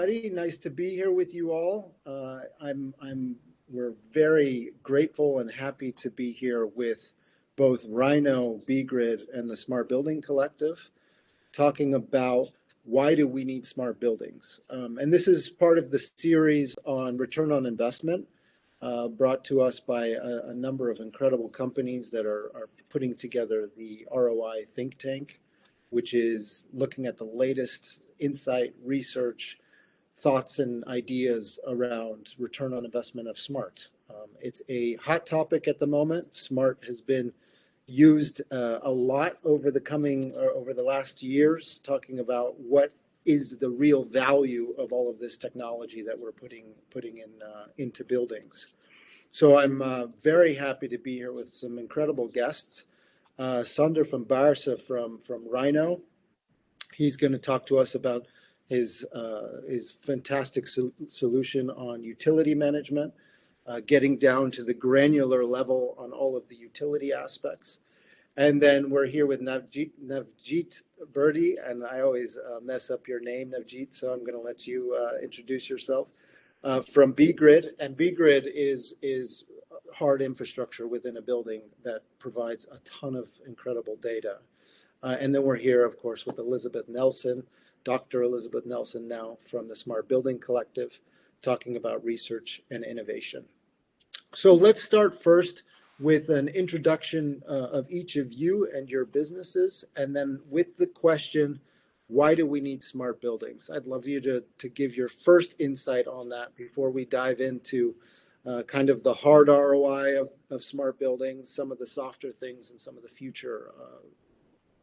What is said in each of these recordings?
everybody. Nice to be here with you all. We're very grateful and happy to be here with both Rhino, bGrid, and the Smart Building Collective, talking about why do we need smart buildings. And this is part of the series on return on investment, brought to us by a number of incredible companies that are putting together the ROI think tank, which is looking at the latest insight, research, thoughts and ideas around return on investment of smart. It's a hot topic at the moment. Smart has been used a lot over the last years, talking about what is the real value of all of this technology that we're putting into buildings. So I'm very happy to be here with some incredible guests. Xander from Baarsen from Rhino. He's going to talk to us about his fantastic solution on utility management, getting down to the granular level on all of the utility aspects. And then we're here with Navjeet Birdie, and I always mess up your name, Navjeet, so I'm going to let you introduce yourself, from bGrid. And bGrid is hard infrastructure within a building that provides a ton of incredible data. And then we're here, of course, with Elizabeth Nelson, Dr. Elizabeth Nelson now from the Smart Building Collective, talking about research and innovation. So let's start first with an introduction of each of you and your businesses, and then with the question, why do we need smart buildings? I'd love you to give your first insight on that before we dive into kind of the hard ROI of smart buildings, some of the softer things, and some of the future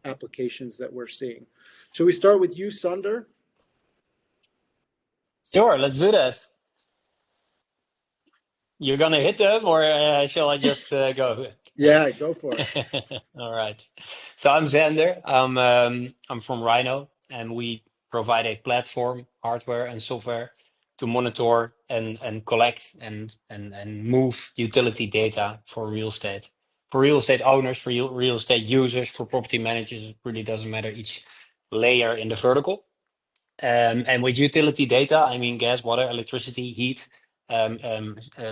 applications that we're seeing. Shall we start with you, Xander? Sure, let's do that. You're gonna hit them, or shall I just go? Yeah, go for it. All right. So I'm Xander. I'm from Rhino, and we provide a platform, hardware and software, to monitor and collect and move utility data for real estate owners, for real estate users, for property managers. It really doesn't matter, each layer in the vertical. And with utility data, I mean gas, water, electricity, heat,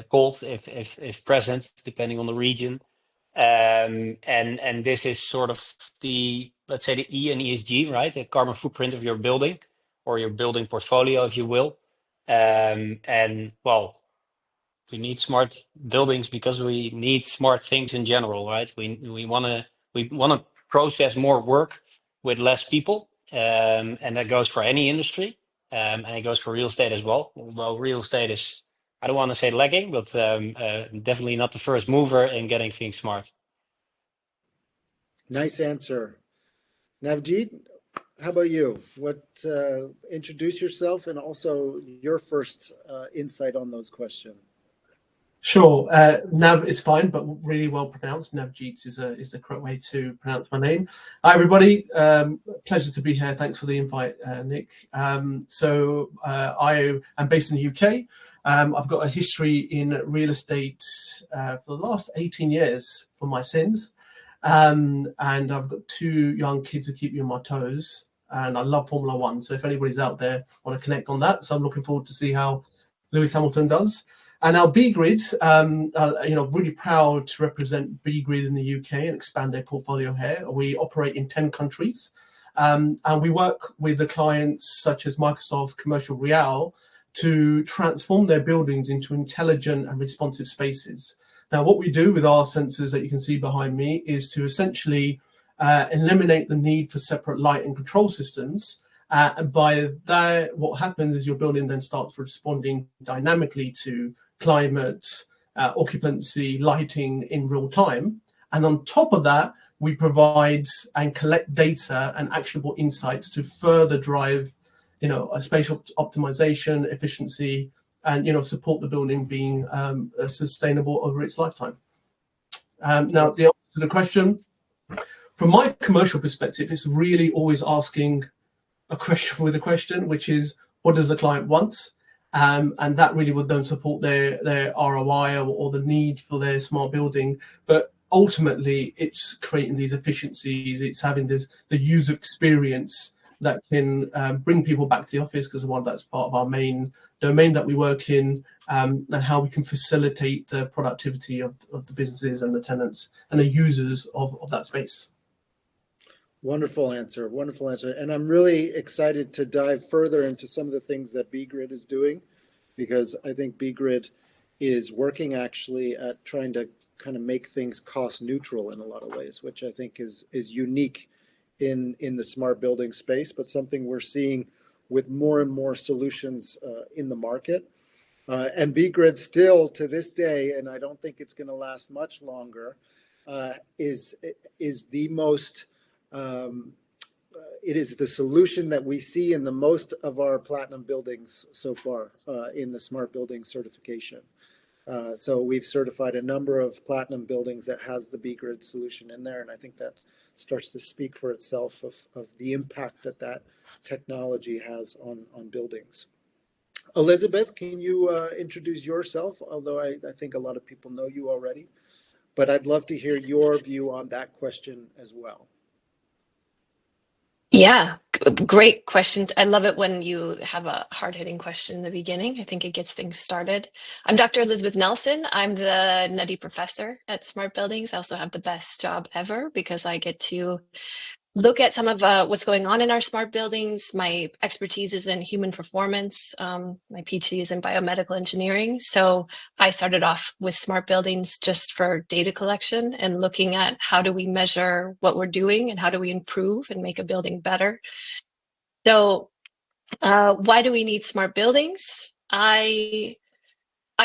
cold if present, depending on the region. And this is sort of the, let's say, the E and ESG, right? The carbon footprint of your building or your building portfolio, if you will. And well, we need smart buildings because we need smart things in general, right? We wanna process more work with less people, and that goes for any industry, and it goes for real estate as well. Although real estate is, I don't want to say lagging, but definitely not the first mover in getting things smart. Nice answer. Navjeet, how about you? Introduce yourself and also your first insight on those questions. Sure. Nav is fine, but really well pronounced. Navjeet is the correct way to pronounce my name. Hi, everybody. Pleasure to be here. Thanks for the invite, Nick. So I am based in the UK. I've got a history in real estate for the last 18 years for my sins. And I've got 2 young kids who keep me on my toes. And I love Formula One. So if anybody's out there want to connect on that, so I'm looking forward to see how Lewis Hamilton does. And our bGrid, really proud to represent bGrid in the UK and expand their portfolio here. We operate in 10 countries, and we work with the clients such as Microsoft, Commercial Real, to transform their buildings into intelligent and responsive spaces. Now, what we do with our sensors that you can see behind me is to essentially eliminate the need for separate light and control systems. And by that, what happens is your building then starts responding dynamically to climate, occupancy, lighting in real time. And on top of that, we provide and collect data and actionable insights to further drive, a spatial optimization, efficiency, and, support the building being sustainable over its lifetime. Now, the answer to the question, from my commercial perspective, it's really always asking a question with a question, which is, what does the client want? And that really would then support their ROI or the need for their smart building. But ultimately, it's creating these efficiencies. It's having the user experience that can bring people back to the office, because that's part of our main domain that we work in, and how we can facilitate the productivity of the businesses and the tenants and the users of that space. Wonderful answer, wonderful answer. And I'm really excited to dive further into some of the things that bGrid is doing, because I think bGrid is working actually at trying to kind of make things cost neutral in a lot of ways, which I think is unique in the smart building space, but something we're seeing with more and more solutions in the market. And bGrid still to this day, and I don't think it's going to last much longer, is the most it is the solution that we see in the most of our platinum buildings so far in the smart building certification. So we've certified a number of platinum buildings that has the bGrid solution in there, and I think that starts to speak for itself of the impact that that technology has on buildings. Elizabeth, can you introduce yourself? Although I think a lot of people know you already, but I'd love to hear your view on that question as well. Yeah, great question. I love it when you have a hard-hitting question in the beginning. I think it gets things started. I'm Dr. Elizabeth Nelson. I'm the nutty professor at Smart Buildings. I also have the best job ever because I get to look at some of what's going on in our smart buildings. My expertise is in human performance. My PhD is in biomedical engineering. So I started off with smart buildings just for data collection and looking at how do we measure what we're doing and how do we improve and make a building better. So why do we need smart buildings? I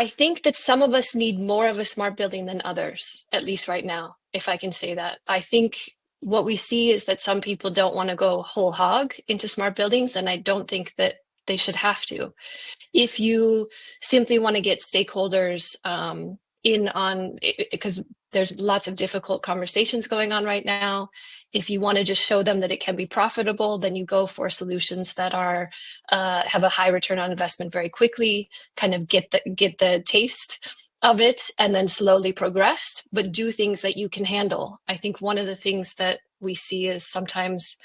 think that some of us need more of a smart building than others, at least right now, if I can say that. I think what we see is that some people don't want to go whole hog into smart buildings, and I don't think that they should have to. If you simply want to get stakeholders in on, because there's lots of difficult conversations going on right now. If you want to just show them that it can be profitable, then you go for solutions that are have a high return on investment very quickly, kind of get the taste of it and then slowly progress, but do things that you can handle. I think one of the things that we see is sometimes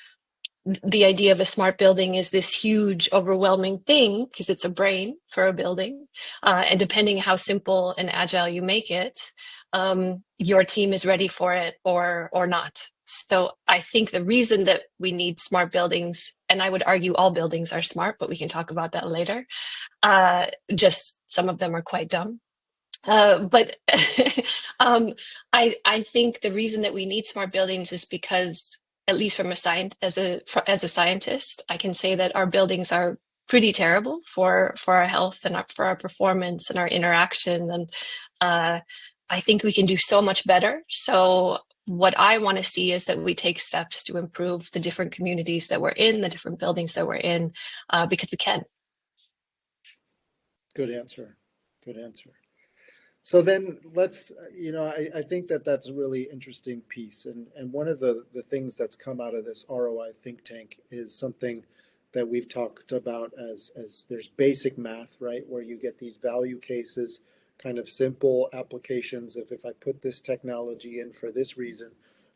the idea of a smart building is this huge, overwhelming thing because it's a brain for a building. And depending how simple and agile you make it, your team is ready for it or not. So I think the reason that we need smart buildings, and I would argue all buildings are smart, but we can talk about that later. Just some of them are quite dumb. But I think the reason that we need smart buildings is because, at least from as a scientist, I can say that our buildings are pretty terrible for our health and for our performance and our interaction. And I think we can do so much better. So what I want to see is that we take steps to improve the different communities that we're in, the different buildings that we're in, because we can. Good answer. Good answer. So then let's, I think that that's a really interesting piece. And one of the things that's come out of this ROI think tank is something that we've talked about as there's basic math, right? Where you get these value cases, kind of simple applications of if I put this technology in for this reason,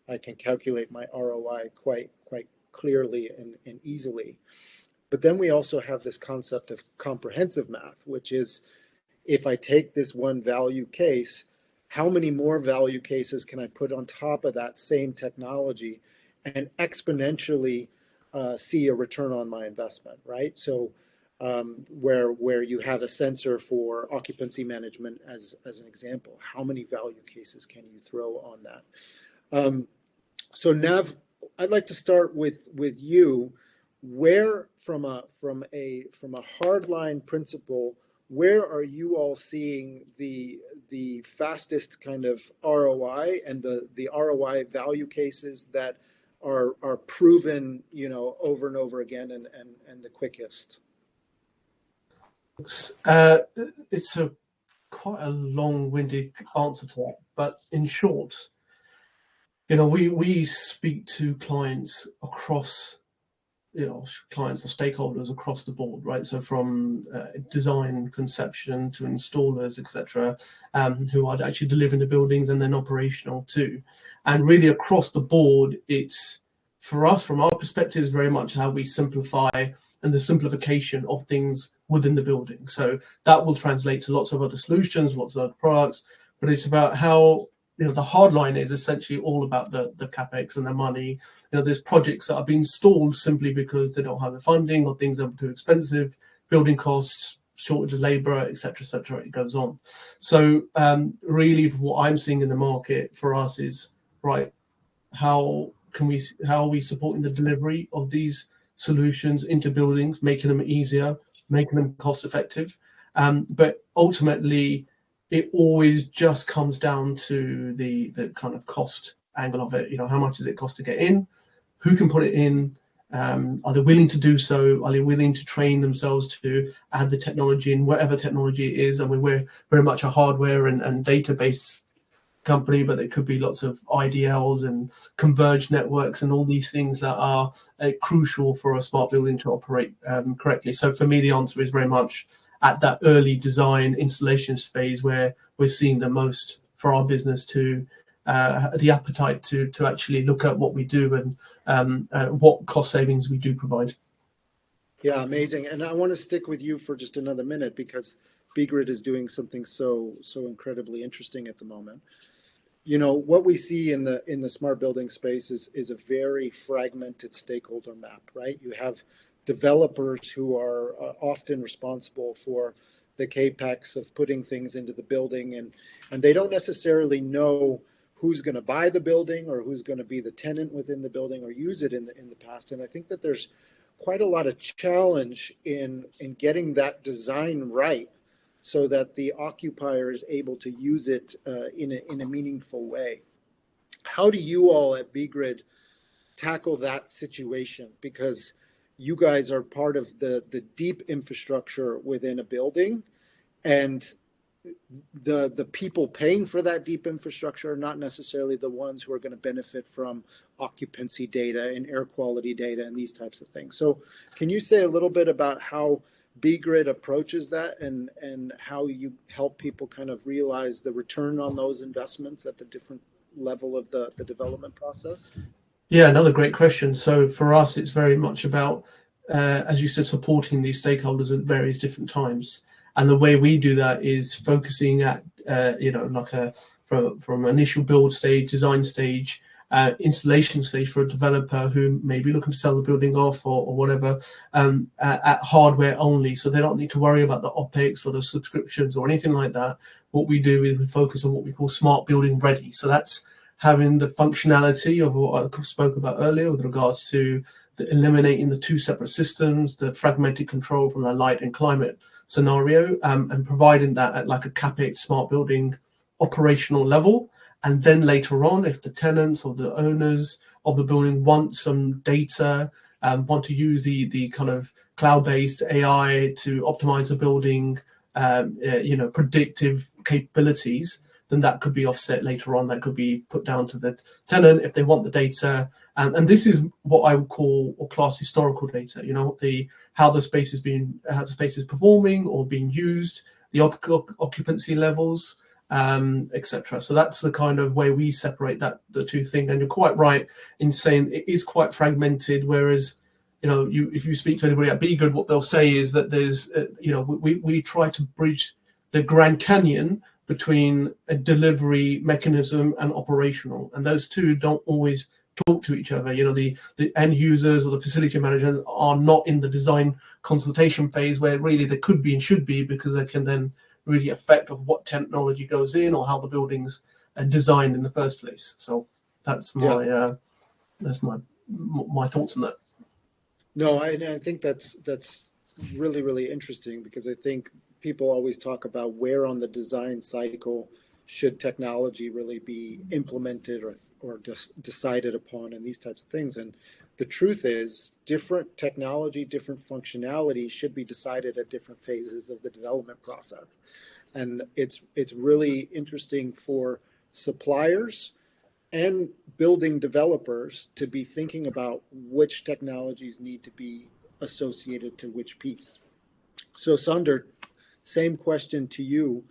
I can calculate my ROI quite clearly and easily. But then we also have this concept of comprehensive math, which is, if I take this one value case, how many more value cases can I put on top of that same technology and exponentially see a return on my investment, right? So where you have a sensor for occupancy management as an example, how many value cases can you throw on that? So Nav, I'd like to start with you. Where from a hardline principle, where are you all seeing the fastest kind of ROI and the ROI value cases that are proven, over and over again and the quickest? It's quite a long-winded answer to that, but in short, we speak to clients across, clients or stakeholders across the board, right? So from design, conception to installers, etc., who are actually delivering the buildings and then operational too. And really across the board, it's for us, from our perspective, is very much how we simplify and the simplification of things within the building. So that will translate to lots of other solutions, lots of other products, but it's about how, the hard line is essentially all about the capex and the money. There's projects that are being stalled simply because they don't have the funding, or things are too expensive, building costs, shortage of labor, etc., etc. It goes on. So really, what I'm seeing in the market for us is, right, how are we supporting the delivery of these solutions into buildings, making them easier, making them cost effective. But ultimately, it always just comes down to the kind of cost angle of it. How much does it cost to get in? Who can put it in? Are they willing to do so? Are they willing to train themselves to add the technology in, whatever technology it is? I mean, we're very much a hardware and database company, but there could be lots of IDLs and converged networks and all these things that are crucial for a smart building to operate correctly. So for me, the answer is very much at that early design installation phase where we're seeing the most for our business to the appetite to actually look at what we do and what cost savings we do provide. Yeah, amazing. And I want to stick with you for just another minute because bGrid is doing something so incredibly interesting at the moment. What we see in the smart building space is a very fragmented stakeholder map, right? You have developers who are often responsible for the capex of putting things into the building, and they don't necessarily know who's going to buy the building or who's going to be the tenant within the building or use it in the past. And I think that there's quite a lot of challenge in getting that design right, so that the occupier is able to use it in a meaningful way. How do you all at bGrid tackle that situation? Because you guys are part of the deep infrastructure within a building, and the people paying for that deep infrastructure are not necessarily the ones who are going to benefit from occupancy data and air quality data and these types of things. So can you say a little bit about how bGrid approaches that and how you help people kind of realize the return on those investments at the different level of the development process? Yeah, another great question. So for us, it's very much about, as you said, supporting these stakeholders at various different times. And the way we do that is focusing at, from initial build stage, design stage, installation stage for a developer who may be looking to sell the building off or whatever, at hardware only. So they don't need to worry about the OpEx or the subscriptions or anything like that. What we do is we focus on what we call smart building ready. So that's having the functionality of what I spoke about earlier with regards to eliminating the two separate systems, the fragmented control from the light and climate scenario, and providing that at like a CapEx smart building operational level. And then later on, if the tenants or the owners of the building want some data, want to use the kind of cloud-based AI to optimize the building, predictive capabilities, then that could be offset later on. That could be put down to the tenant if they want the data. And this is what I would call or class historical data. How the space is performing or being used, the occupancy levels, etc. So that's the kind of way we separate the two things. And you're quite right in saying it is quite fragmented. Whereas, if you speak to anybody at bGrid, what they'll say is that there's, we try to bridge the Grand Canyon between a delivery mechanism and operational, and those two don't always talk to each other. The end users or the facility managers are not in the design consultation phase where really they could be and should be, because they can then really affect of what technology goes in or how the buildings are designed in the first place. So that's my my thoughts on that. No, I think that's really interesting, because I think people always talk about where on the design cycle should technology really be implemented or just decided upon and these types of things. And the truth is, different technology, different functionality should be decided at different phases of the development process. And it's really interesting for suppliers and building developers to be thinking about which technologies need to be associated to which piece. So Xander, same question to you.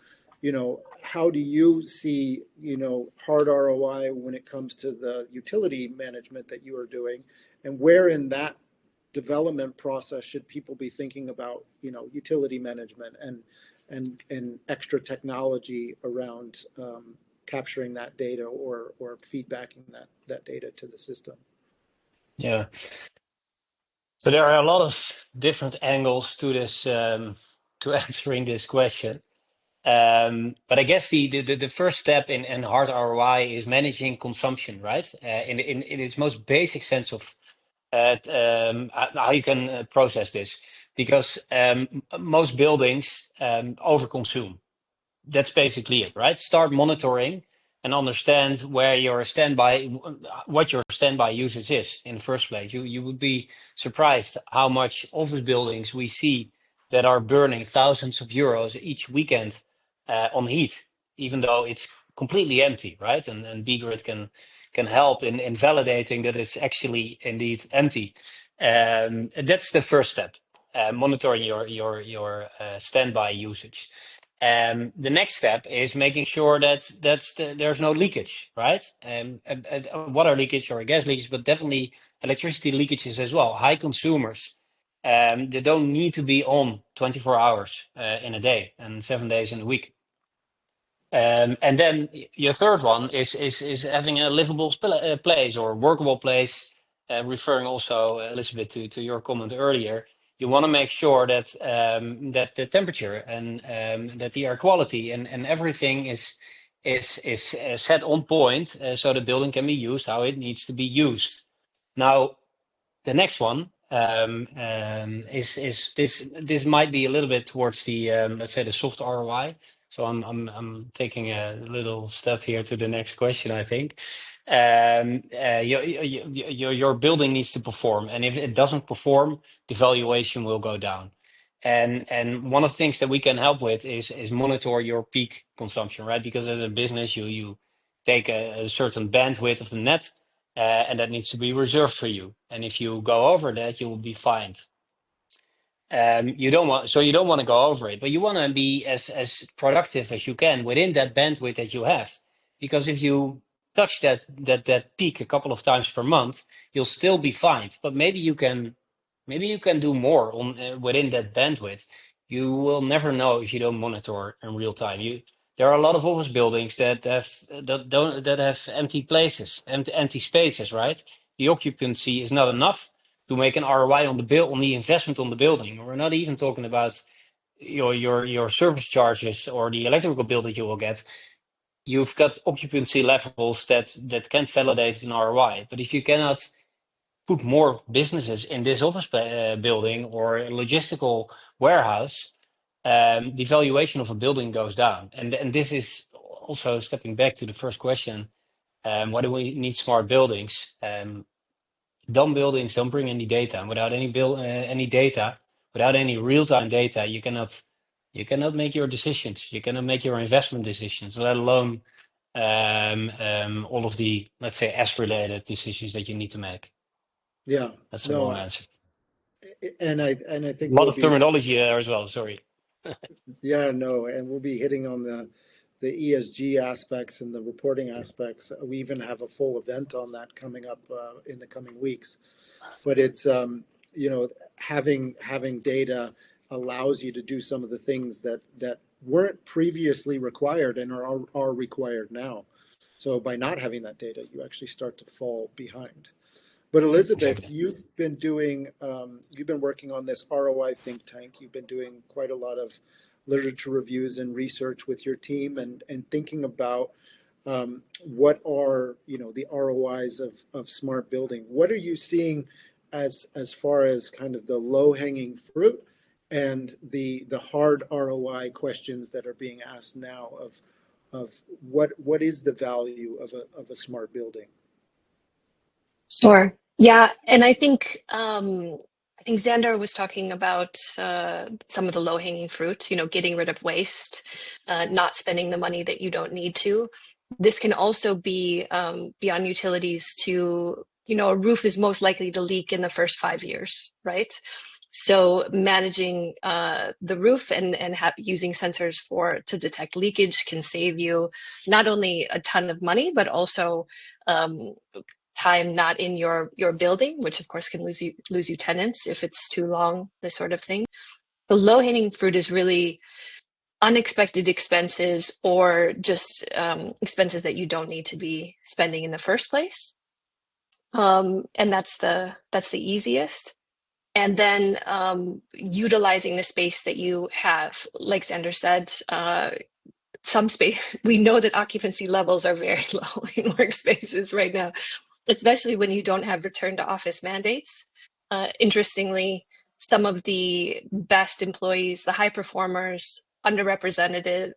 how do you see, hard ROI when it comes to the utility management that you are doing, and where in that development process should people be thinking about, utility management and extra technology around capturing that data or feedbacking that data to the system? Yeah. So there are a lot of different angles to this, to answering this question. But I guess the first step in hard ROI is managing consumption, right? In its most basic sense of how you can process this, because most buildings overconsume. That's basically it, right? Start monitoring and understand where your what your standby usage is in the first place. You would be surprised how much office buildings we see that are burning thousands of euros each weekend on heat, even though it's completely empty, right? And bGrid can help in validating that it's actually indeed empty. That's the first step, monitoring your standby usage. The next step is making sure that there's no leakage, right? Water leakage or gas leakage, but definitely electricity leakages as well. High consumers, they don't need to be on 24 hours in a day and 7 days in a week. And then your third one is having a livable place or workable place, referring also, Elizabeth, to your comment earlier. You want to make sure that that the temperature and that the air quality and everything is set on point, so the building can be used how it needs to be used. Now, the next one is this might be a little bit towards the let's say the soft ROI. So I'm taking a little step here to the next question, I think. Your building needs to perform, and if it doesn't perform, the valuation will go down. And one of the things that we can help with is monitor your peak consumption, right? Because as a business, you take a certain bandwidth of the net, and that needs to be reserved for you. And if you go over that, you will be fined. You don't want to go over it, but you want to be as productive as you can within that bandwidth that you have. Because if you touch that peak a couple of times per month, you'll still be fined. But maybe you can do more on within that bandwidth. You will never know if you don't monitor in real time. There are a lot of office buildings that have empty places, empty spaces, right? The occupancy is not enough to make an ROI on the investment on the building. We're not even talking about your service charges or the electrical bill that you will get. You've got occupancy levels that can validate an ROI. But if you cannot put more businesses in this office building or a logistical warehouse, the valuation of a building goes down. And this is also stepping back to the first question. Why do we need smart buildings? Dumb buildings don't bring any data. And without any data, without any real-time data, you cannot make your decisions. You cannot make your investment decisions, let alone all of the, let's say, S-related decisions that you need to make. Yeah, That's a long answer. And I think a lot of terminology there as well. Sorry. Yeah, no, and we'll be hitting on the ESG aspects and the reporting aspects. We even have a full event on that coming up in the coming weeks. But it's having data allows you to do some of the things that weren't previously required and are required now. So by not having that data, you actually start to fall behind. But Elizabeth, Exactly. you've been working on this ROI think tank. You've been doing quite a lot of literature reviews and research with your team and thinking about what are the ROIs of smart building. What are you seeing as far as kind of the low hanging fruit and the hard ROI questions that are being asked now of what is the value of a smart building? Sure. Yeah, and I think Xander was talking about some of the low-hanging fruit, getting rid of waste, not spending the money that you don't need to. This can also be beyond utilities to, a roof is most likely to leak in the first 5 years, right? So managing the roof and using sensors to detect leakage can save you not only a ton of money, but also time not in your building, which of course can lose you tenants if it's too long, this sort of thing. The low-hanging fruit is really unexpected expenses or just expenses that you don't need to be spending in the first place. And that's the easiest. And then utilizing the space that you have, like Xander said, some space, we know that occupancy levels are very low in workspaces right now, especially when you don't have return to office mandates. Interestingly, some of the best employees, the high performers, underrepresented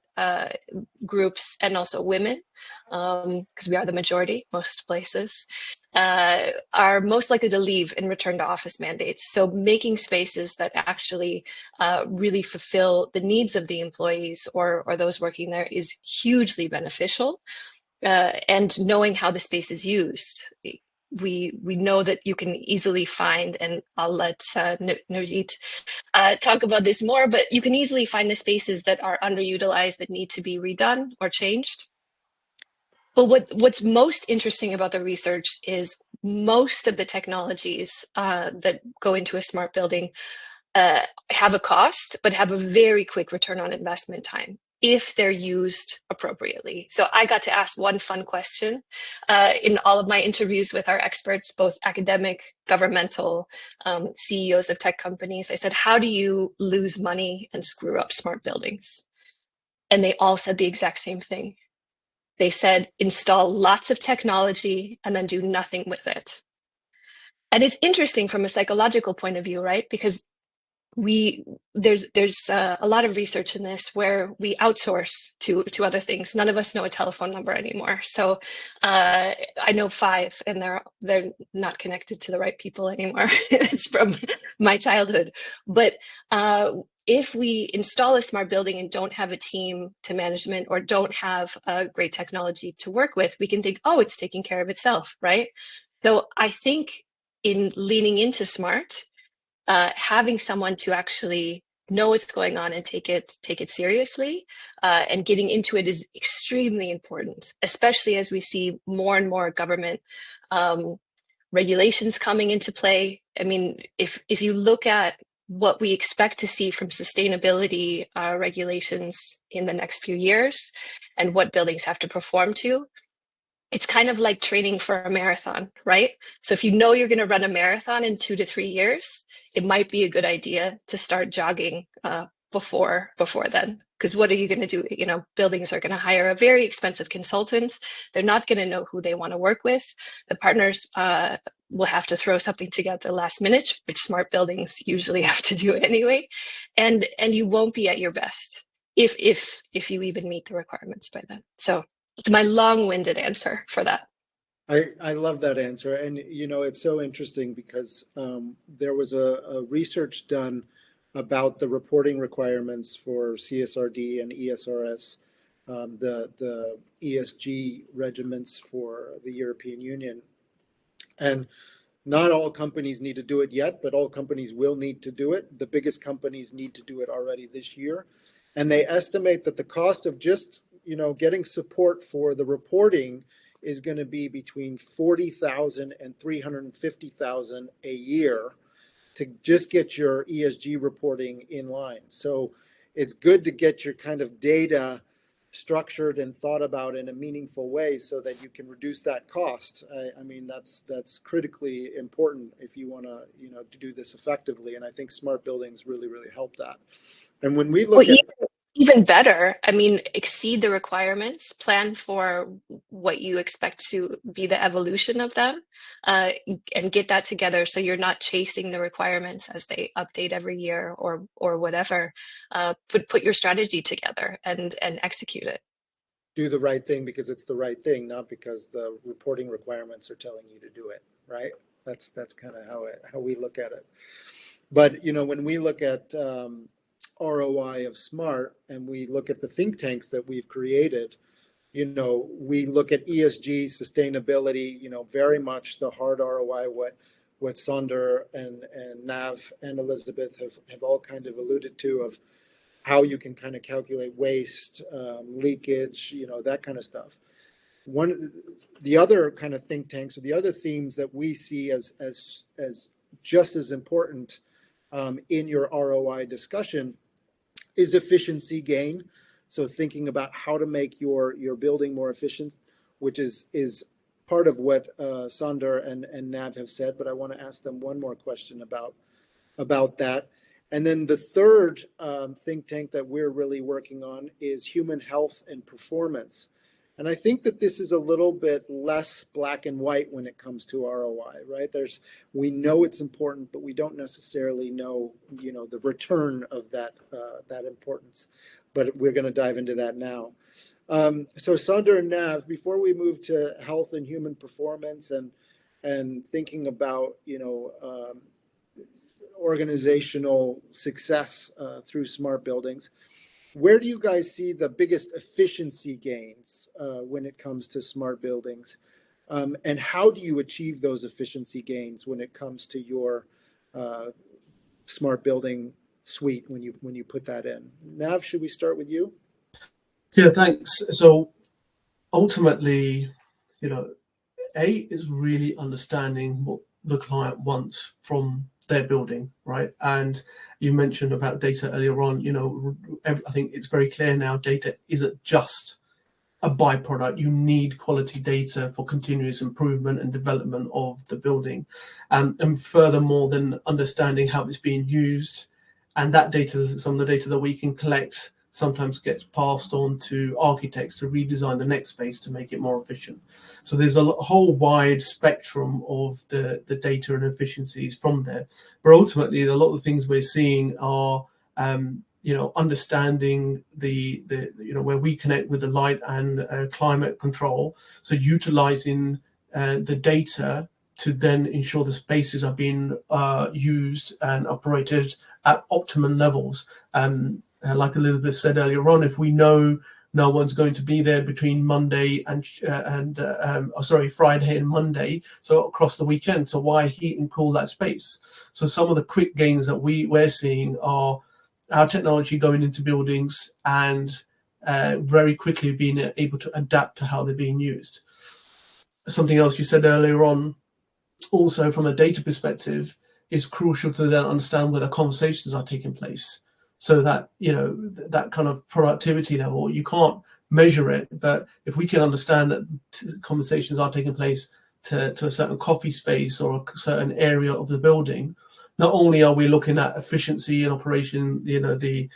groups, and also women, because we are the majority most places, are most likely to leave in return to office mandates. So making spaces that actually really fulfill the needs of the employees or those working there is hugely beneficial. And knowing how the space is used, we know that you can easily find, and I'll let Navjeet talk about this more, but you can easily find the spaces that are underutilized that need to be redone or changed. But what's most interesting about the research is most of the technologies that go into a smart building have a cost, but have a very quick return on investment time if they're used appropriately. So I got to ask one fun question in all of my interviews with our experts, both academic, governmental, CEOs of tech companies. I said, how do you lose money and screw up smart buildings? And they all said the exact same thing. They said, install lots of technology and then do nothing with it. And it's interesting from a psychological point of view, right? Because there's a lot of research in this where we outsource to other things. None of us know a telephone number anymore. So I know 5, and they're not connected to the right people anymore. It's from my childhood. But if we install a smart building and don't have a team to management or don't have great technology to work with, we can think, oh, it's taking care of itself, right? So I think in leaning into smart, having someone to actually know what's going on and take it seriously, and getting into it is extremely important, especially as we see more and more government regulations coming into play. I mean, if you look at what we expect to see from sustainability regulations in the next few years and what buildings have to perform to, it's kind of like training for a marathon, right? So if you know you're going to run a marathon in 2 to 3 years, it might be a good idea to start jogging before then. Because what are you going to do? You know, buildings are going to hire a very expensive consultant. They're not going to know who they want to work with. The partners will have to throw something together last minute, which smart buildings usually have to do anyway. And you won't be at your best if you even meet the requirements by then. So it's my long-winded answer for that. I love that answer. And, you know, it's so interesting because there was a research done about the reporting requirements for CSRD and ESRS, the ESG regiments for the European Union. And not all companies need to do it yet, but all companies will need to do it. The biggest companies need to do it already this year. And they estimate that the cost of just, you know, getting support for the reporting is going to be between $40,000 and $350,000 a year to just get your ESG reporting in line. So it's good to get your kind of data structured and thought about in a meaningful way so that you can reduce that cost. I mean, that's critically important if you want to, you know, to do this effectively. And I think smart buildings really, really help that. And when we look Well, at even better, I mean, exceed the requirements, plan for what you expect to be the evolution of them, and get that together so you're not chasing the requirements as they update every year or whatever. Put your strategy together and execute it. do the right thing because it's the right thing, not because the reporting requirements are telling you to do it, right? That's kind of how we look at it. But, you know, when we look at ROI of Smart and we look at the think tanks that we've created, you know, we look at ESG, sustainability, you know, very much the hard ROI, what Sander and Nav and Elizabeth have all kind of alluded to, of how you can kind of calculate waste, leakage, that kind of stuff. The other kind of think tanks, or the other themes that we see as just as important in your ROI discussion, is efficiency gain. So thinking about how to make your building more efficient, which is part of what Sander and Nav have said, but I want to ask them one more question about that. And then the third think tank that we're really working on is human health and performance. And I think that this is a little bit less black and white when it comes to ROI, right? We know it's important, but we don't necessarily know, the return of that importance. But we're going to dive into that now. So Sander and Nav, before we move to health and human performance and thinking about, organizational success through smart buildings, where do you guys see the biggest efficiency gains when it comes to smart buildings? And how do you achieve those efficiency gains when it comes to your smart building suite when you put that in? Nav, should we start with you? Yeah, thanks. So ultimately, A is really understanding what the client wants from their building, right? And you mentioned about data earlier on. I think it's very clear now, data isn't just a byproduct. You need quality data for continuous improvement and development of the building. And furthermore, then understanding how it's being used, and that data, some of the data that we can collect, sometimes gets passed on to architects to redesign the next space to make it more efficient. So there's a whole wide spectrum of the data and efficiencies from there. But ultimately, a lot of the things we're seeing are, understanding the where we connect with the light and climate control. So utilizing the data to then ensure the spaces are being used and operated at optimum levels. Like Elizabeth said earlier on, if we know no one's going to be there between Monday and Friday and Monday, so across the weekend, so why heat and cool that space? So some of the quick gains that we're seeing are our technology going into buildings and very quickly being able to adapt to how they're being used. Something else you said earlier on, also from a data perspective, is crucial to then understand where the conversations are taking place. So that, that kind of productivity level, you can't measure it, but if we can understand that conversations are taking place to a certain coffee space or a certain area of the building, not only are we looking at efficiency and operation, the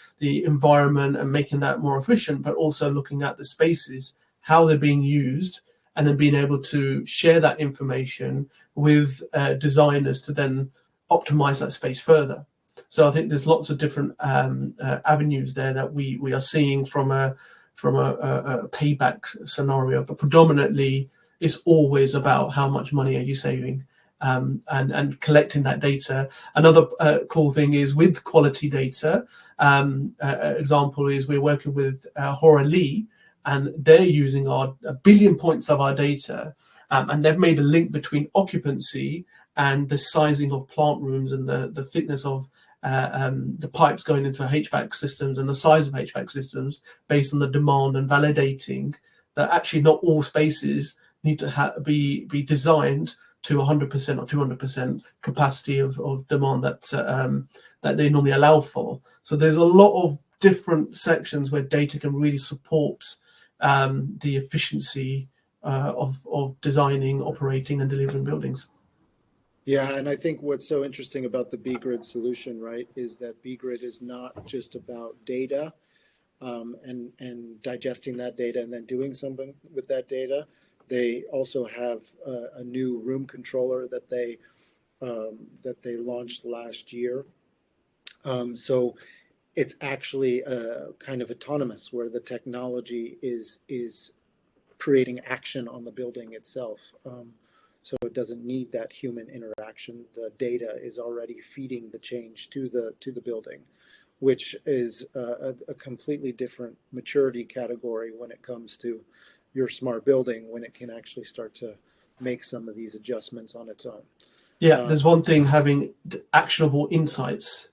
environment and making that more efficient, but also looking at the spaces, how they're being used, and then being able to share that information with designers to then optimize that space further. So I think there's lots of different avenues there that we are seeing from a payback scenario, but predominantly it's always about how much money are you saving, and collecting that data. Another cool thing is with quality data. Example is we're working with Lee, and they're using a billion points of our data, and they've made a link between occupancy and the sizing of plant rooms and the thickness of the pipes going into HVAC systems and the size of HVAC systems based on the demand, and validating that actually not all spaces need to be designed to 100% or 200% capacity of demand that they normally allow for. So there's a lot of different sections where data can really support the efficiency of designing, operating, and delivering buildings. Yeah, and I think what's so interesting about the bGrid solution, right, is that bGrid is not just about data and digesting that data and then doing something with that data. They also have a new room controller that they launched last year. So it's actually kind of autonomous, where the technology is creating action on the building itself. So it doesn't need that human interaction. The data is already feeding the change to the building, which is a completely different maturity category when it comes to your smart building, when it can actually start to make some of these adjustments on its own. Yeah, there's one thing having actionable insights,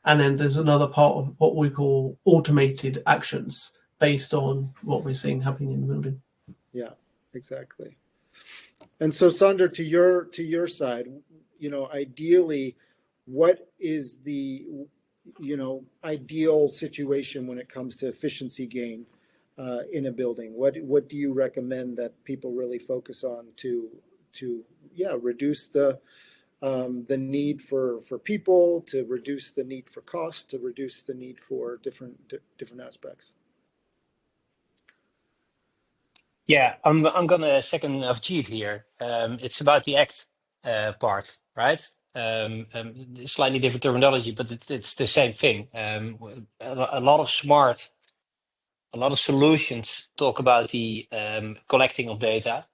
and then there's another part of what we call automated actions based on what we're seeing happening in the building. Yeah, exactly. And so, Sander, to your side, ideally, what is the ideal situation when it comes to efficiency gain in a building? What do you recommend that people really focus on to reduce the need for people, to reduce the need for cost, to reduce the need for different aspects? Yeah, I'm gonna second Navjeet here. It's about the act part, right? Slightly different terminology, but it's the same thing. A lot of a lot of solutions talk about the collecting of data,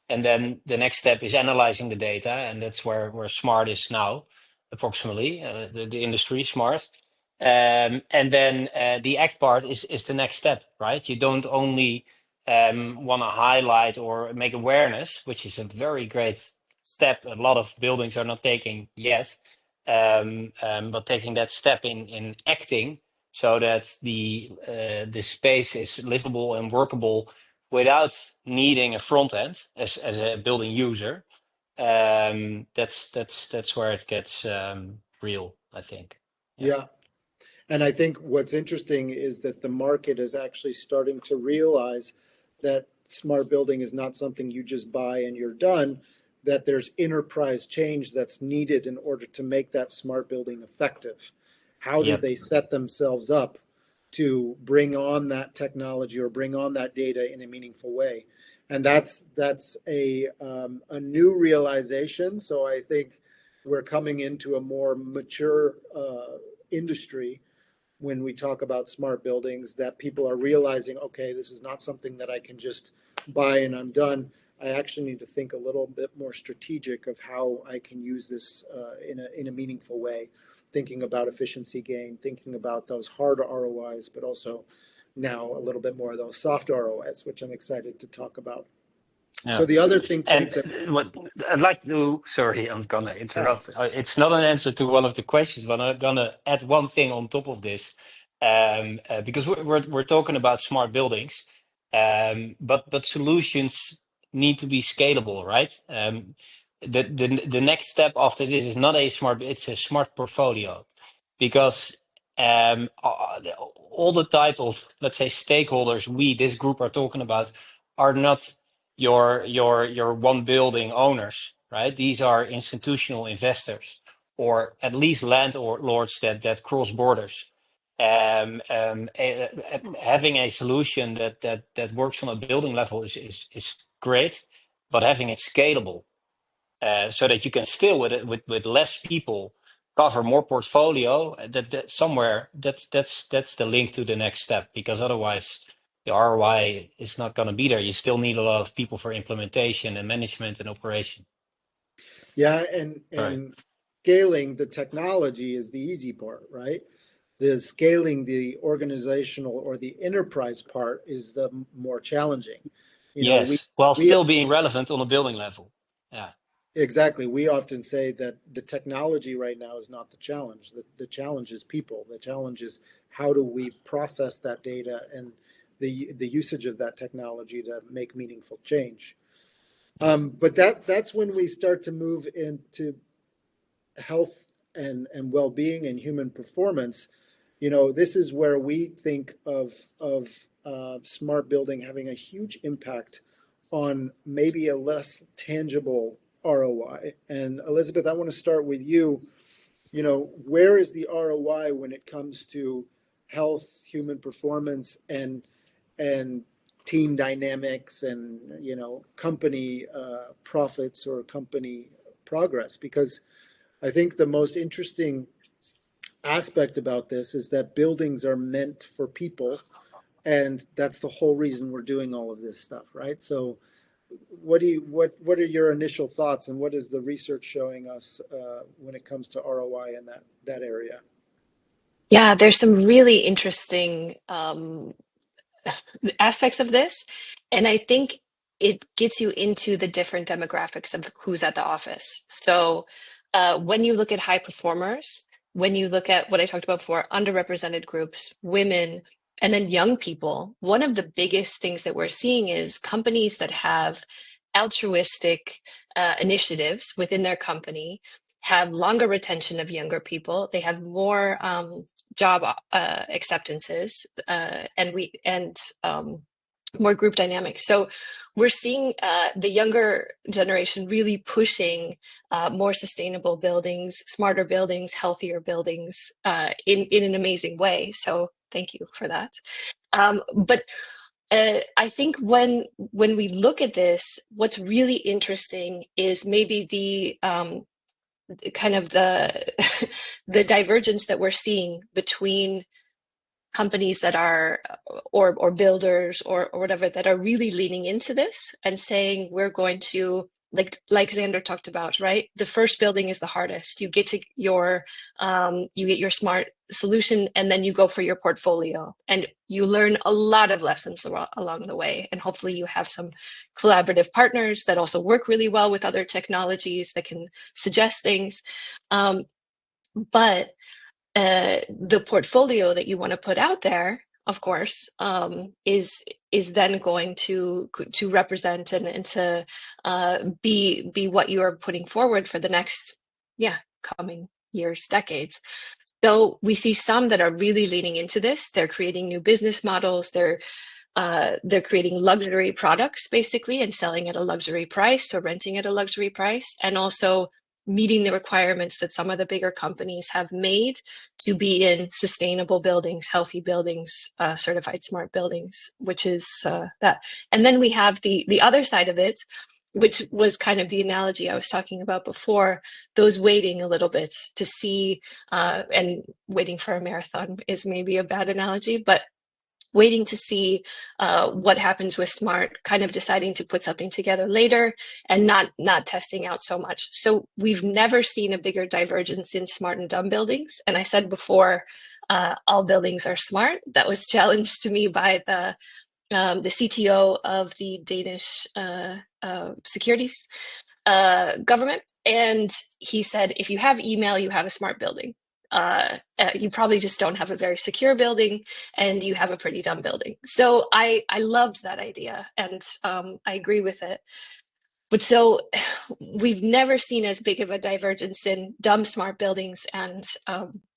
and then the next step is analyzing the data, and that's where smart is now, approximately the industry smart. And then the act part is the next step, right? You don't only want to highlight or make awareness, which is a very great step. A lot of buildings are not taking yet, but taking that step in acting so that the space is livable and workable without needing a front end as a building user. That's where it gets real, I think. Yeah. And I think what's interesting is that the market is actually starting to realize that smart building is not something you just buy and you're done, that there's enterprise change that's needed in order to make that smart building effective. How do Yep. they set themselves up to bring on that technology or bring on that data in a meaningful way? And that's a new realization. So I think we're coming into a more mature industry when we talk about smart buildings, that people are realizing, okay, this is not something that I can just buy and I'm done. I actually need to think a little bit more strategic of how I can use this in a meaningful way, thinking about efficiency gain, thinking about those hard ROIs, but also now a little bit more of those soft ROIs, which I'm excited to talk about. So Yeah. the other think And tank that, what I'd like to, sorry, I'm gonna interrupt. It's not an answer to one of the questions, but I'm gonna add one thing on top of this, because we're talking about smart buildings, but solutions need to be scalable, right? The next step after this is not a smart, it's a smart portfolio, because all the type of, let's say, stakeholders this group are talking about are not your one building owners, right? These are institutional investors, or at least landlords that cross borders. Having a solution that works on a building level is great, but having it scalable, so that you can still with less people cover more portfolio. That somewhere that's the link to the next step, because otherwise the ROI is not going to be there. You still need a lot of people for implementation and management and operation. yeah, Right. and scaling the technology is the easy part, right? The scaling the organizational or the enterprise part is the more challenging. You know, Yes, while we still being relevant on a building level. Yeah. exactly, we often say that the technology right now is not the challenge. The challenge is people. The challenge is how do we process that data and the usage of that technology to make meaningful change. But that's when we start to move into health and well-being and human performance. This is where we think of smart building having a huge impact on maybe a less tangible ROI. And Elizabeth, I want to start with you. Where is the ROI when it comes to health, human performance, and team dynamics, and company profits or company progress? Because I think the most interesting aspect about this is that buildings are meant for people, and that's the whole reason we're doing all of this stuff, right? So what are your initial thoughts, and what is the research showing us when it comes to ROI in that area? Yeah, there's some really interesting aspects of this. And I think it gets you into the different demographics of who's at the office. So when you look at high performers, when you look at what I talked about before, underrepresented groups, women, and then young people, one of the biggest things that we're seeing is companies that have altruistic initiatives within their company have longer retention of younger people. They have more job acceptances, and more group dynamics. So we're seeing the younger generation really pushing more sustainable buildings, smarter buildings, healthier buildings in an amazing way. So thank you for that. But I think when we look at this, what's really interesting is maybe the kind of the the divergence that we're seeing between companies that are or builders or whatever that are really leaning into this and saying we're going to like Xander talked about, right? The first building is the hardest. You get your smart solution, and then you go for your portfolio, and you learn a lot of lessons along the way. And hopefully you have some collaborative partners that also work really well with other technologies that can suggest things. But the portfolio that you want to put out there, of course, is then going to represent and to be what you are putting forward for the next coming years, decades. So we see some that are really leaning into this. They're creating new business models. They're creating luxury products basically and selling at a luxury price or renting at a luxury price, and also meeting the requirements that some of the bigger companies have made to be in sustainable buildings, healthy buildings, certified smart buildings, which is that. And then we have the other side of it, which was kind of the analogy I was talking about before, those waiting a little bit to see, and waiting for a marathon is maybe a bad analogy, but waiting to see what happens with smart, kind of deciding to put something together later and not testing out so much. So we've never seen a bigger divergence in smart and dumb buildings. And I said before, all buildings are smart. That was challenged to me by the CTO of the Danish securities government. And he said, if you have email, you have a smart building. You probably just don't have a very secure building, and you have a pretty dumb building. So I loved that idea, and I agree with it. But so we've never seen as big of a divergence in dumb smart buildings and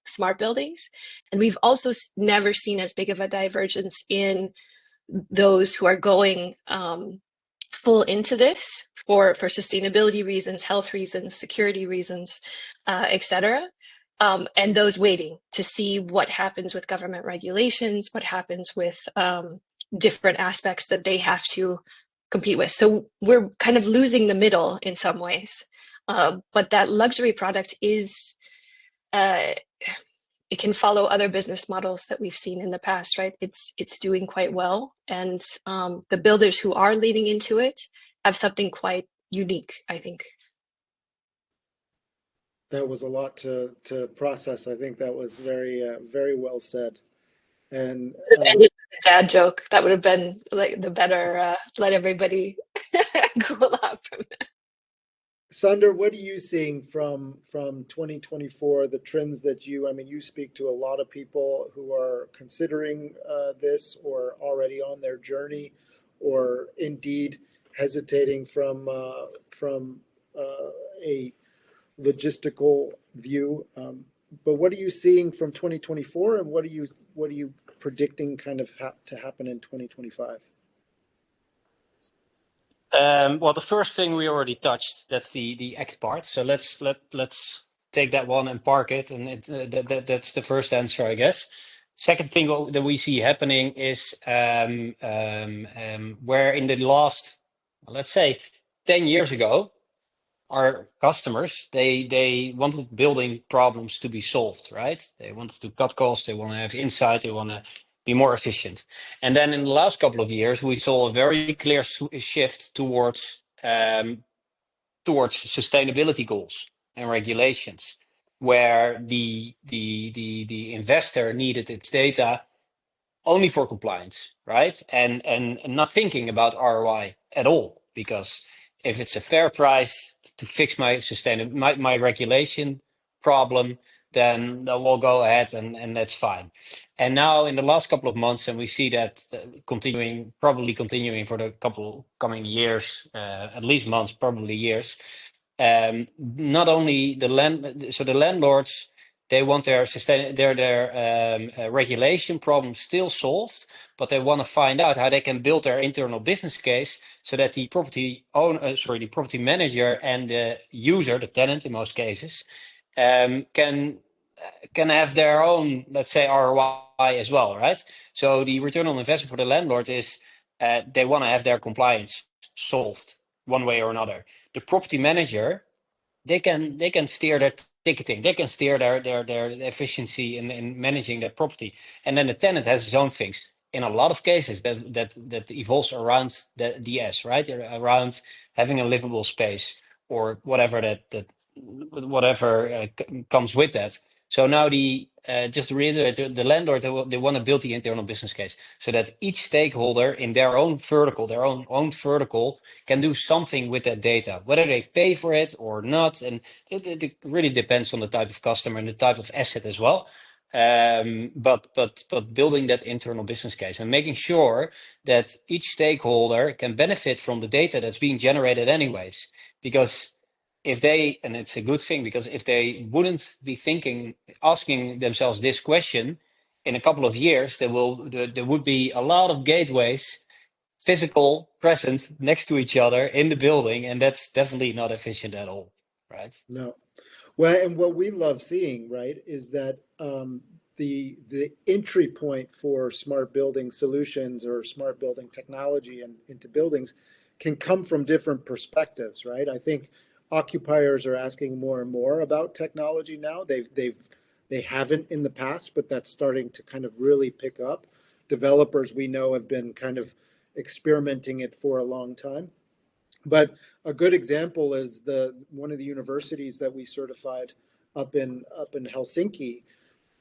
smart buildings. And we've also never seen as big of a divergence in those who are going full into this for sustainability reasons, health reasons, security reasons, etc. And those waiting to see what happens with government regulations, what happens with different aspects that they have to compete with. So we're kind of losing the middle in some ways. But that luxury product is, it can follow other business models that we've seen in the past, right? It's doing quite well. And the builders who are leading into it have something quite unique, I think. That was a lot to process. I think that was very well said. And ended with a dad joke. That would have been like the better, let everybody cool off from that. Xander, what are you seeing from 2024? The trends that you speak to a lot of people who are considering this or already on their journey, or indeed hesitating from a logistical view. But what are you seeing from 2024, and what are you predicting kind of to happen in 2025? Well, the first thing we already touched, that's the X part. So let's take that one and park it, and that's the first answer, I guess. Second thing that we see happening is where in the last, let's say, 10 years ago, our customers, they wanted building problems to be solved, right? They wanted to cut costs, they want to have insight, they want to be more efficient. And then in the last couple of years, we saw a very clear shift towards sustainability goals and regulations, where the investor needed its data only for compliance, right? And not thinking about ROI at all, because if it's a fair price to fix my my regulation problem, then we'll go ahead and that's fine. And now in the last couple of months, and we see that probably continuing for the couple coming years, at least months, probably years. Not only the landlords, they want their regulation problem still solved, but they want to find out how they can build their internal business case so that the the property manager and the user, the tenant in most cases, can have their own, let's say, ROI as well, right? So the return on investment for the landlord is they want to have their compliance solved one way or another. The property manager, they can steer their ticketing, they can steer their efficiency in managing their property, and then the tenant has his own things. In a lot of cases, that evolves around the S, right? Around having a livable space or whatever comes with that. So now just to reiterate, the landlord, they want to build the internal business case so that each stakeholder in their own vertical can do something with that data, whether they pay for it or not. And it really depends on the type of customer and the type of asset as well. But building that internal business case and making sure that each stakeholder can benefit from the data that's being generated anyways. Because and it's a good thing, because if they wouldn't be asking themselves this question, in a couple of years, there would be a lot of gateways, physical, present next to each other in the building, and that's definitely not efficient at all, right? No. Well, and what we love seeing, right, is that the entry point for smart building solutions or smart building technology into buildings can come from different perspectives, right? I think occupiers are asking more and more about technology now. They haven't in the past, but that's starting to kind of really pick up. Developers we know have been kind of experimenting it for a long time. But a good example is one of the universities that we certified up in Helsinki.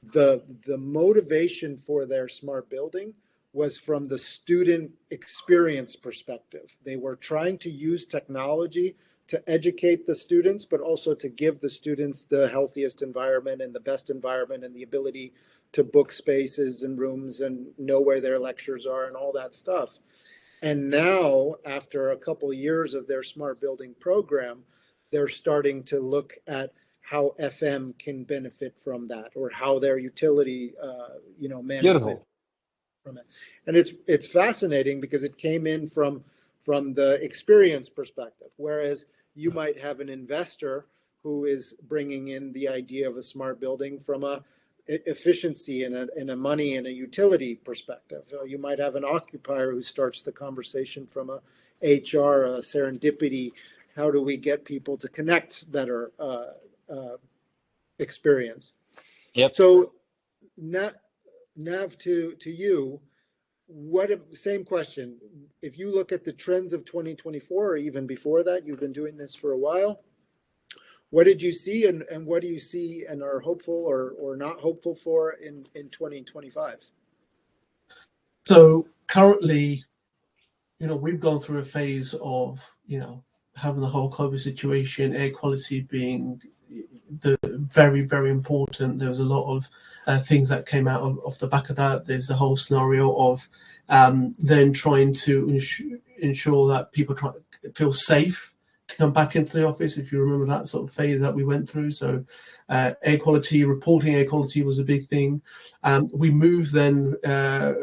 The motivation for their smart building was from the student experience perspective. They were trying to use technology to educate the students, but also to give the students the healthiest environment and the best environment and the ability to book spaces and rooms and know where their lectures are and all that stuff. And now, after a couple of years of their smart building program, they're starting to look at how FM can benefit from that, or how their utility, manages it Beautiful. from it. And it's fascinating because it came in from the experience perspective, whereas you might have an investor who is bringing in the idea of a smart building from a efficiency and a money and a utility perspective. You might have an occupier who starts the conversation from a HR, a serendipity. How do we get people to connect better experience? Yep. So, Nav, to you, same question. If you look at the trends of 2024, or even before that, you've been doing this for a while. What did you see, and what do you see and are hopeful or not hopeful for in 2025? So currently, we've gone through a phase of, having the whole COVID situation, air quality being very, very important. There was a lot of things that came out of the back of that. There's the whole scenario of then trying to ensure that people feel safe to come back into the office, if you remember that sort of phase that we went through. So air quality, reporting air quality was a big thing. We moved then,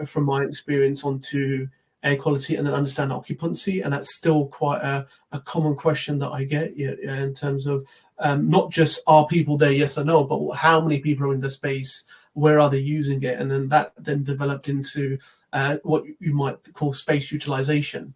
from my experience, onto air quality and then understand occupancy. And that's still quite a common question that I get in terms of not just are people there, yes or no, but how many people are in the space, where are they using it? And then that developed into what you might call space utilization.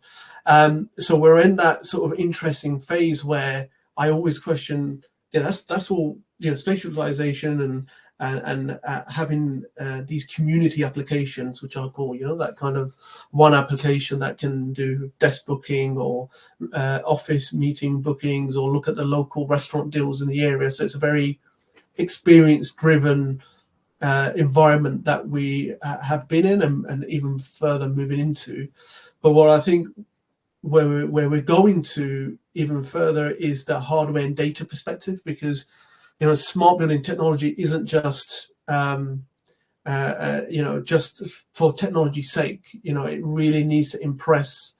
So we're in that sort of interesting phase where I always question, that's all, space utilization and having these community applications, which I call, that kind of one application that can do desk booking or office meeting bookings, or look at the local restaurant deals in the area. So it's a very experience driven environment that we have been in and even further moving into. But what I think where we're going to even further is the hardware and data perspective, because smart building technology isn't just just for technology's sake. It really needs to impress,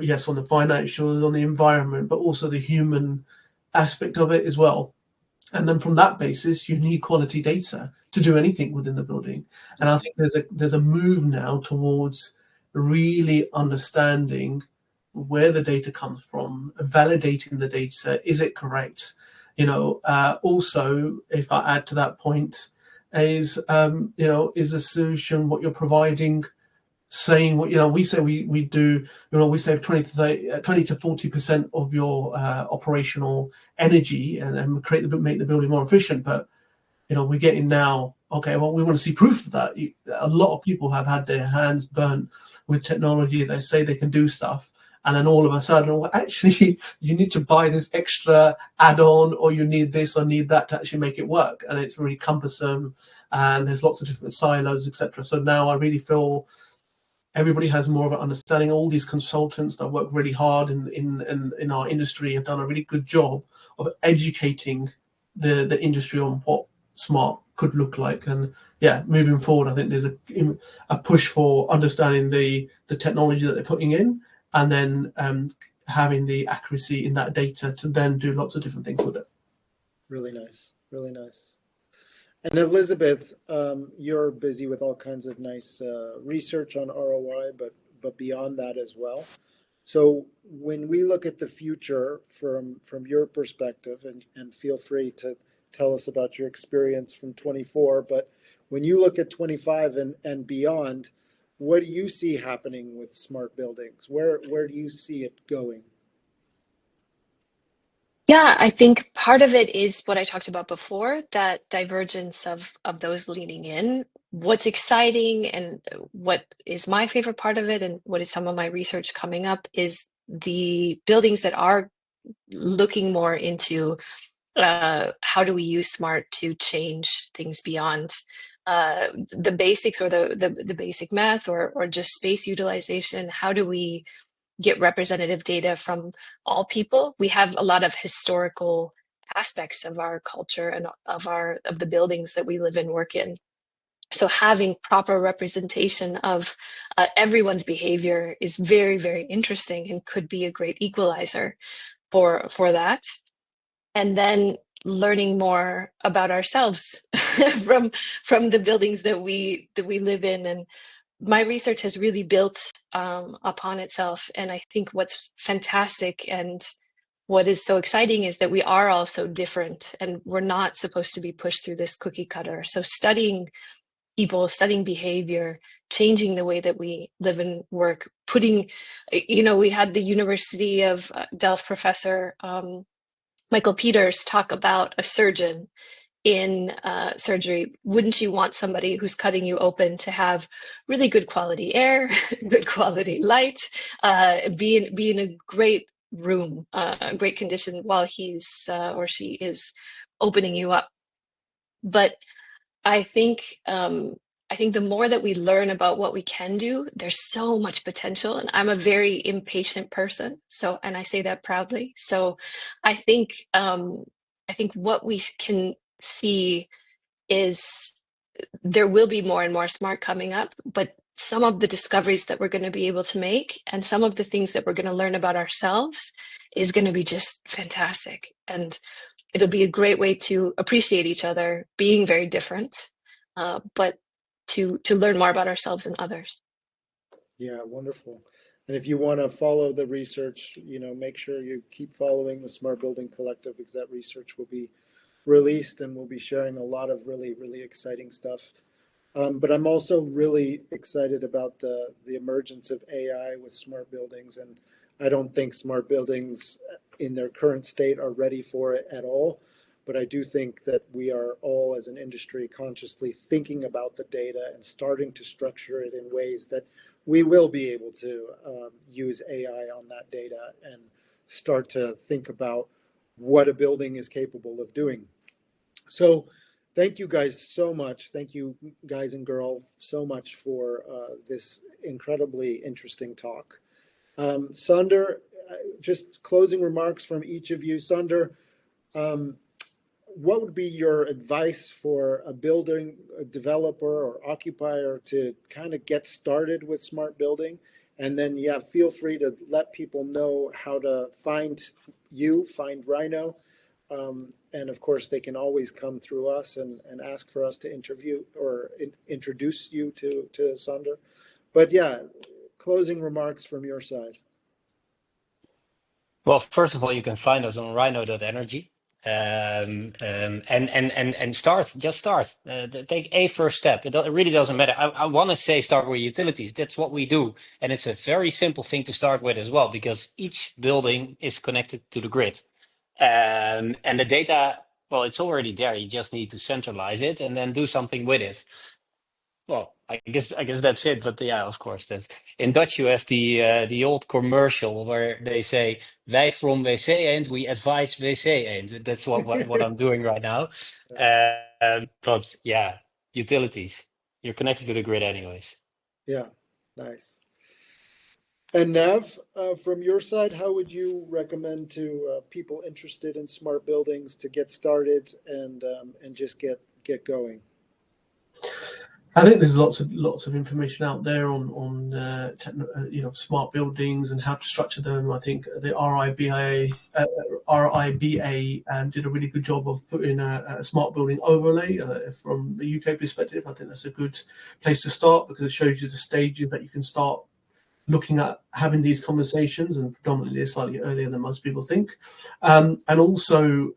yes, on the financials, on the environment, but also the human aspect of it as well. And then from that basis, you need quality data to do anything within the building. And I think there's a move now towards really understanding where the data comes from, validating the data. Is it correct? Also, if I add to that point, is is the solution what you're providing saying what we say we do. We save 20 to 40% of your operational energy and make the building more efficient. But we're getting now, okay, well, we want to see proof of that. A lot of people have had their hands burnt with technology. They say they can do stuff, and then all of a sudden, well, actually, you need to buy this extra add-on, or you need this or need that to actually make it work, and it's really cumbersome, and there's lots of different silos, etc. So now I really feel everybody has more of an understanding. All these consultants that work really hard in our industry have done a really good job of educating the industry on what smart could look like. And yeah, moving forward, I think there's a push for understanding the technology that they're putting in, and then having the accuracy in that data to then do lots of different things with it. Really nice, really nice. And Elizabeth, you're busy with all kinds of nice research on ROI, but beyond that as well. So when we look at the future from your perspective, and feel free to tell us about your experience from 24, but when you look at 25 and beyond, what do you see happening with smart buildings? Where do you see it going? Yeah, I think part of it is what I talked about before, that divergence of those leaning in. What's exciting and what is my favorite part of it, and what is some of my research coming up, is the buildings that are looking more into how do we use smart to change things beyond the basics, or the basic math, or just space utilization. How do we get representative data from all people? We have a lot of historical aspects of our culture and of the buildings that we live and work in. So having proper representation of everyone's behavior is very, very interesting, and could be a great equalizer for that. And then learning more about ourselves from the buildings that we live in. And my research has really built upon itself. And I think what's fantastic and what is so exciting is that we are all so different, and we're not supposed to be pushed through this cookie cutter. So studying people, studying behavior, changing the way that we live and work, we had the University of Delft professor, Michael Peters, talk about a surgeon in surgery. Wouldn't you want somebody who's cutting you open to have really good quality air, good quality light, be in a great room, great condition while he's or she is opening you up? But I think the more that we learn about what we can do, there's so much potential. And I'm a very impatient person, and I say that proudly. So I think what we can see is there will be more and more smart coming up, but some of the discoveries that we're going to be able to make, and some of the things that we're going to learn about ourselves, is going to be just fantastic. And it'll be a great way to appreciate each other, being very different, but to learn more about ourselves and others. Yeah, wonderful. And if you want to follow the research, make sure you keep following the Smart Building Collective, because that research will be released, and we'll be sharing a lot of really, really exciting stuff. But I'm also really excited about the emergence of AI with smart buildings. And I don't think smart buildings in their current state are ready for it at all. But I do think that we are all, as an industry, consciously thinking about the data and starting to structure it in ways that we will be able to use AI on that data and start to think about what a building is capable of doing. So Thank you guys so much. Thank you guys and girl so much for this incredibly interesting talk. Xander, just closing remarks from each of you. Xander, what would be your advice for a building, a developer or occupier to kind of get started with smart building? And then, yeah, feel free to let people know how to find you, find Rhino. And of course, they can always come through us and ask for us to interview or introduce you to Xander. But yeah, closing remarks from your side. Well, first of all, you can find us on rhino.energy. And start, just start. Take a first step. It really doesn't matter. I want to say start with utilities. That's what we do. And it's a very simple thing to start with as well, because each building is connected to the grid. And the data, well, it's already there. You just need to centralize it and then do something with it. Well, I guess that's it. But yeah, of course, that's in Dutch. You have the old commercial where they say, "Wij from WC Eend, we advise WC Eend." That's what I'm doing right now. But yeah, utilities. You're connected to the grid anyways. Yeah, nice. And Nav, from your side, how would you recommend to people interested in smart buildings to get started and just get going? I think there's lots of information out there on smart buildings and how to structure them. I think the RIBA did a really good job of putting a smart building overlay from the UK perspective. I think that's a good place to start because it shows you the stages that you can start looking at having these conversations, and predominantly slightly earlier than most people think. And also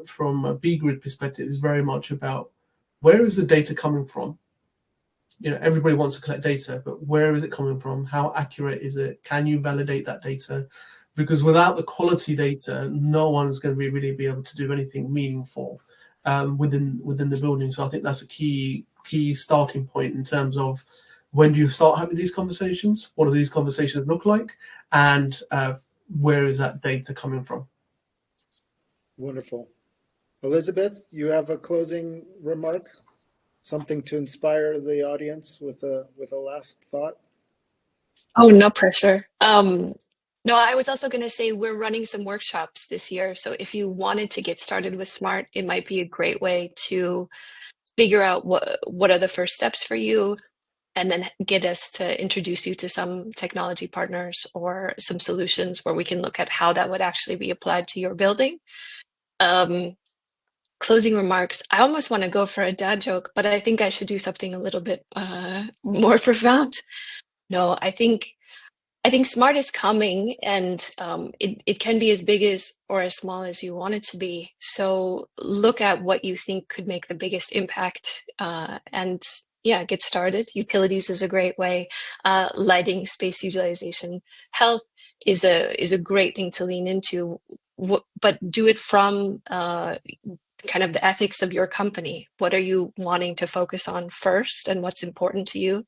from a bGrid perspective, is very much about where is the data coming from. Everybody wants to collect data, but where is it coming from? How accurate is it? Can you validate that data? Because without the quality data, no one's going to really be able to do anything meaningful within the building. So I think that's a key starting point in terms of when do you start having these conversations? What do these conversations look like? And where is that data coming from? Wonderful. Elizabeth, you have a closing remark? Something to inspire the audience with a last thought? Oh, no pressure. No, I was also going to say we're running some workshops this year. So if you wanted to get started with Smart, it might be a great way to figure out what are the first steps for you, and then get us to introduce you to some technology partners or some solutions where we can look at how that would actually be applied to your building. Closing remarks. I almost want to go for a dad joke, but I think I should do something a little bit more profound. No, I think Smart is coming, and it can be as big as or as small as you want it to be. So look at what you think could make the biggest impact, and yeah, get started. Utilities is a great way. Lighting, space utilization, health is a great thing to lean into. But do it from kind of the ethics of your company. What are you wanting to focus on first, and what's important to you?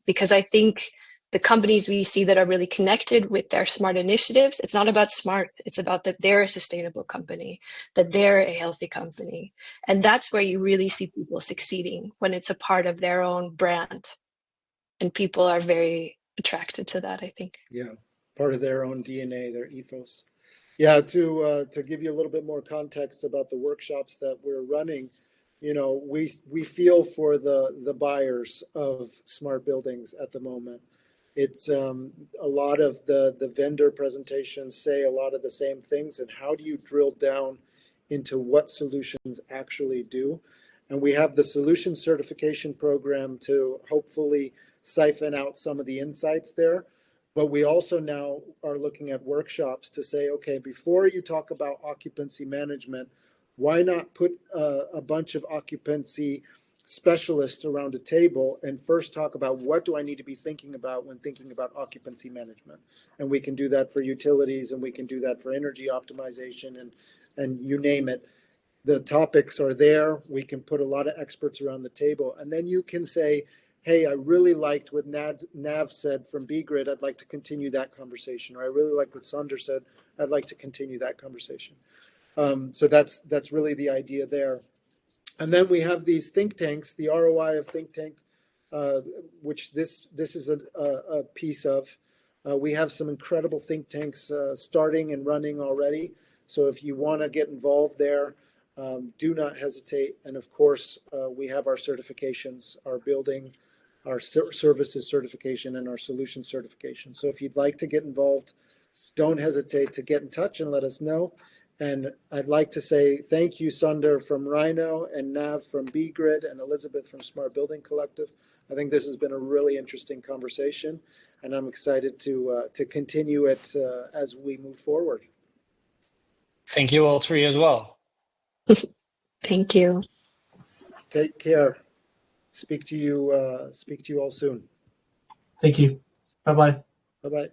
Because I think the companies we see that are really connected with their smart initiatives, it's not about smart, it's about that they're a sustainable company, that they're a healthy company. And that's where you really see people succeeding, when it's a part of their own brand. And people are very attracted to that, I think. Yeah, part of their own DNA, their ethos. Yeah, to give you a little bit more context about the workshops that we're running, we feel for the buyers of smart buildings at the moment. It's a lot of the vendor presentations say a lot of the same things, and how do you drill down into what solutions actually do? And we have the solution certification program to hopefully siphon out some of the insights there. But we also now are looking at workshops to say, okay, before you talk about occupancy management, why not put a bunch of occupancy specialists around a table and first talk about what do I need to be thinking about when thinking about occupancy management? And we can do that for utilities, and we can do that for energy optimization, and you name it. The topics are there. We can put a lot of experts around the table, and then you can say, hey, I really liked what Nav said from bGrid. I'd like to continue that conversation. Or I really liked what Xander said. I'd like to continue that conversation. So that's really the idea there. And then we have these think tanks, the ROI of think tank, which this is a piece of. We have some incredible think tanks starting and running already. So if you want to get involved there, do not hesitate. And of course, we have our certifications, our building, our services certification, and our solution certification. So if you'd like to get involved, don't hesitate to get in touch and let us know. And I'd like to say thank you, Xander from Rhino, and Nav from bGrid, and Elizabeth from Smart Building Collective. I think this has been a really interesting conversation, and I'm excited to continue it as we move forward. Thank you all three as well. Thank you. Take care. Speak to you all soon. Thank you. Bye-bye. Bye-bye.